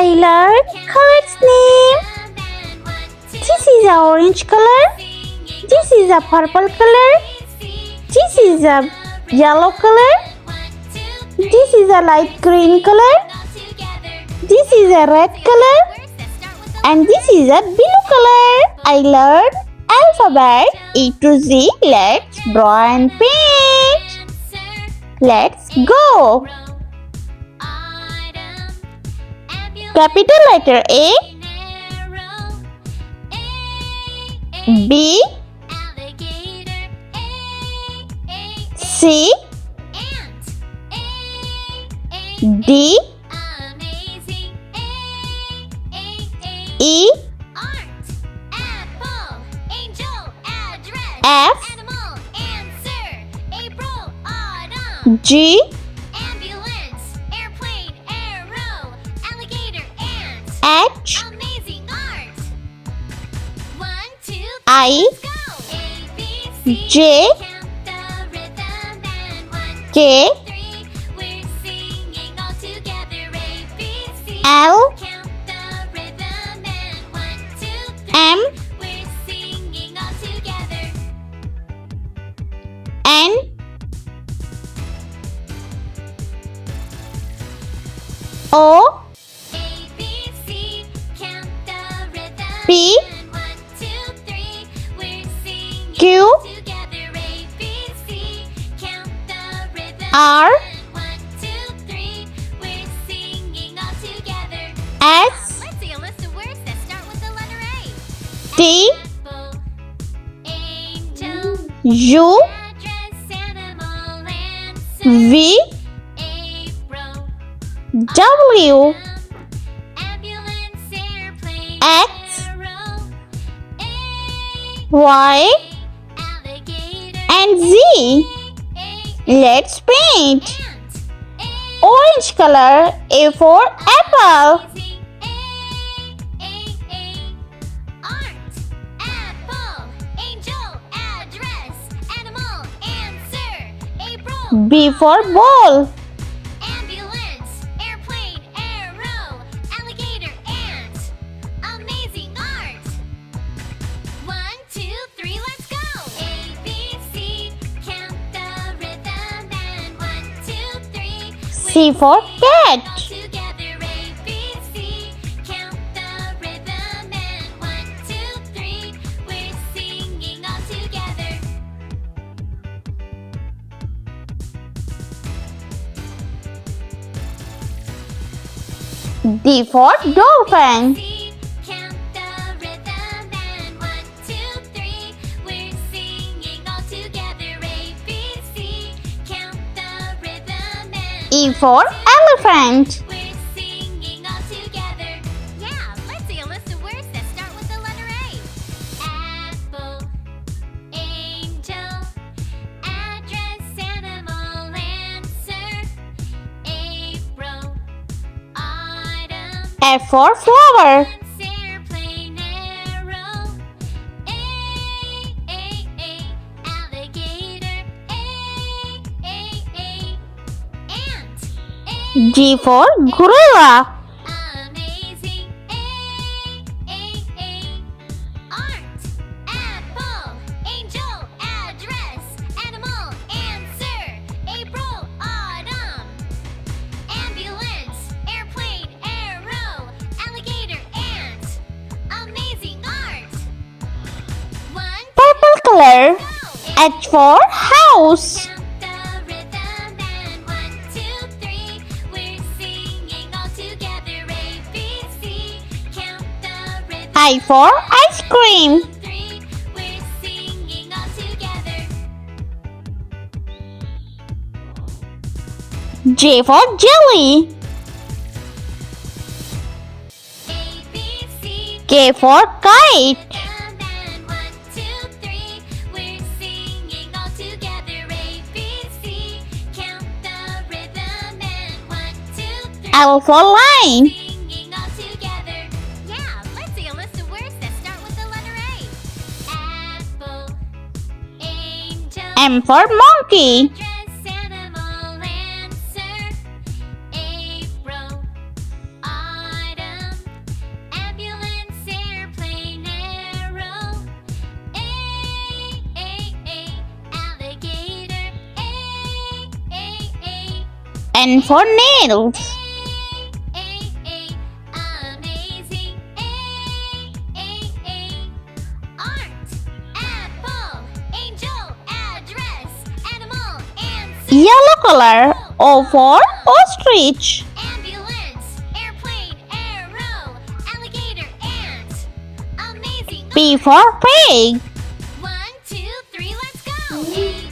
I learned color's name. This is a orange color. This is a purple color. This is a yellow color. This is a light green color. This is a red color. And this is a blue color. I learned alphabet A to Z. Let's draw and paint. Let's go. Capital letter A, B, C, D, E, F, G, H, I, J, K, L, M, N, O, P, Q, R, S, T, U, V, W, X, Y, and Z. Let's paint. Orange color, A for apple. B for ball. C for cat. D for dolphin. E for elephant. Let's see a list of words that start with the letter A. Apple, angel, address, animal, answer, April, autumn, F for flower. airplane, arrow, alligator, ant, G for gorilla. amazing, art, apple, angel, address, animal, answer, April, autumn, ambulance, airplane, arrow, alligator, ant, amazing art. One, Purple color. go. H for house. Count the rhythm and 1, 2, 3. We're singing all together. A, B, C. Count the rhythm. I for ice cream. 3. We're singing all together. J for jelly. A, B, C. K for kite. And 1, 2, 3. We're singing all together. A, B, C. Count the rhythm and 1, 2, 3. L for line. Singing all together. Let's see a list of words that start with the letter A. Apple, angel, M for monkey. dress, animal, answer, April, autumn, N for nails. Amazing. Art. Apple. Angel. Address. Animal. Answer. Yellow color. O for ostrich. Ambulance. Airplane. Arrow. Alligator. Ant. Amazing. P for pig. 1, 2, 3, let's go. A,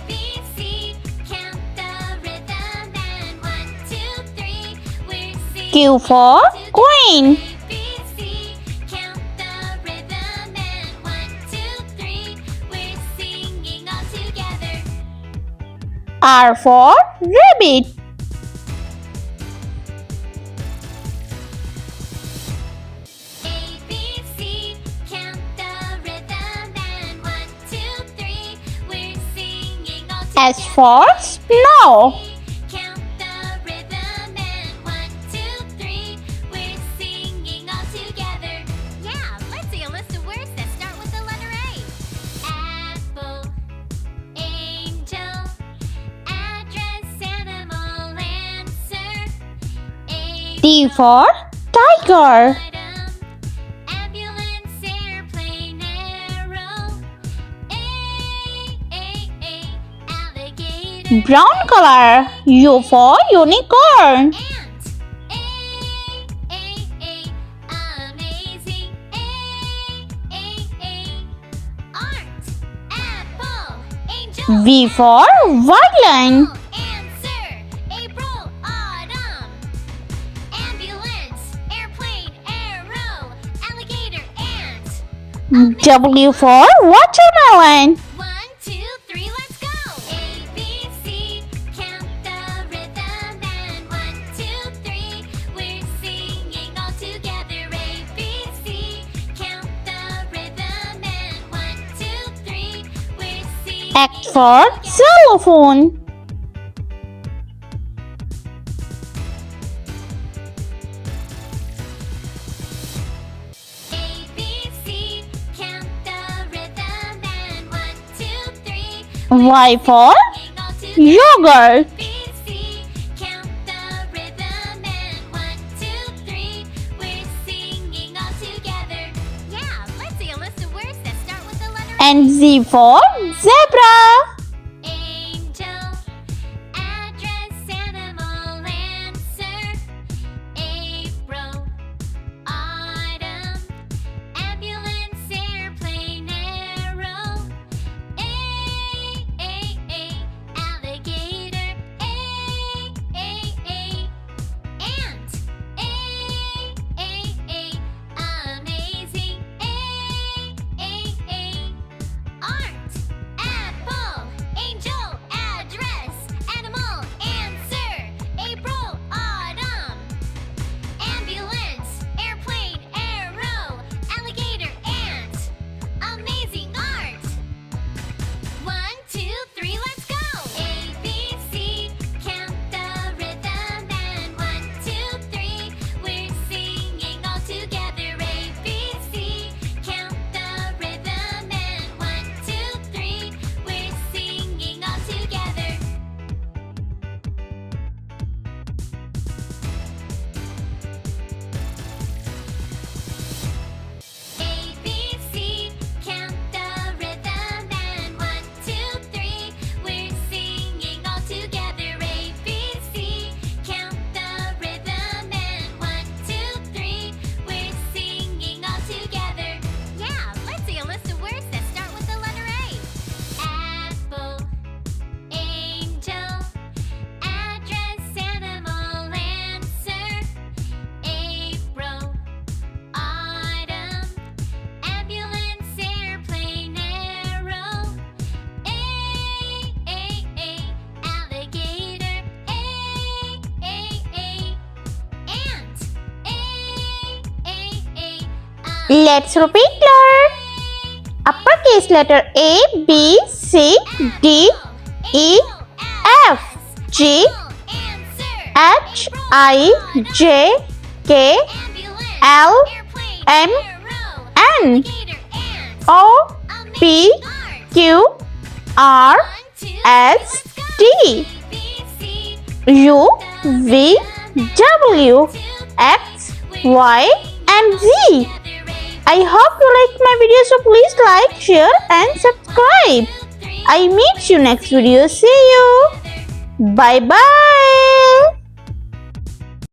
B, C, count the rhythm and 1, 2, 3, we're singing. Q for queen. A, B, C, count the rhythm and 1, 2, 3, we're singing all together. R for rabbit. A, B, C, count the rhythm and 1, 2, 3, we're singing all together. S for snow. Count the rhythm and 1, 2, 3, we're singing all together. Yeah, let's see a list of words that start with the letter A. Apple, angel, address, animal, answer. A, T for tiger. item, ambulance, airplane, arrow. Alligator. Brown color. U for unicorn. Ant. Amazing. Art. Apple. Angel. V for violin. Answer. April. Autumn. Ambulance. Airplane. Arrow. Alligator. Ant. W for watermelon. 1, 2, 3, let's go. A, B, C, count the rhythm and 1, 2, 3, we're singing all together. A, B, C, count the rhythm and 1, 2, 3, we're singing. X for xylophone. A, B, C, count the rhythm and 1, 2, 3, Y for singing all together. yogurt. B, C, count the rhythm and 1, 2, 3, we're singing all together. Yeah, let's see a list of words that start with the letter A. And Z for zebra. Angel, address, animal, answer. April, autumn, ambulance, airplane, arrow. Alligator. Ant. Amazing. Art. Apple. Angel. Address. Animal. Answer. April. Autumn. Ambulance. Airplane. Arrow. Alligator. Ant. Amazing. Art. 1, 2, 3, let's go. A, B, C, count the rhythm and 1, 2, 3, we're singing all together. A, B, C, count the rhythm and 1, 2, 3, we're singing all together. A, B, C, count the rhythm and 1, 2, 3, we're singing all together. A, B, C, count the rhythm and 1, 2, 3, we're singing all together. Yeah, let's see a list of words that start with the letter A. Apple, angel, address, animal, answer. April, autumn, ambulance, airplane, arrow. Alligator. Ant. Let's repeat learn. Uppercase letter A, B, C, D, E, F, G, H, I, J, K, L, M, N, O, P, Q, R, S, T. U, V, W, X, Y, and Z. I hope you like my video, so please like, share and subscribe. I meet you next video. See you. Bye bye.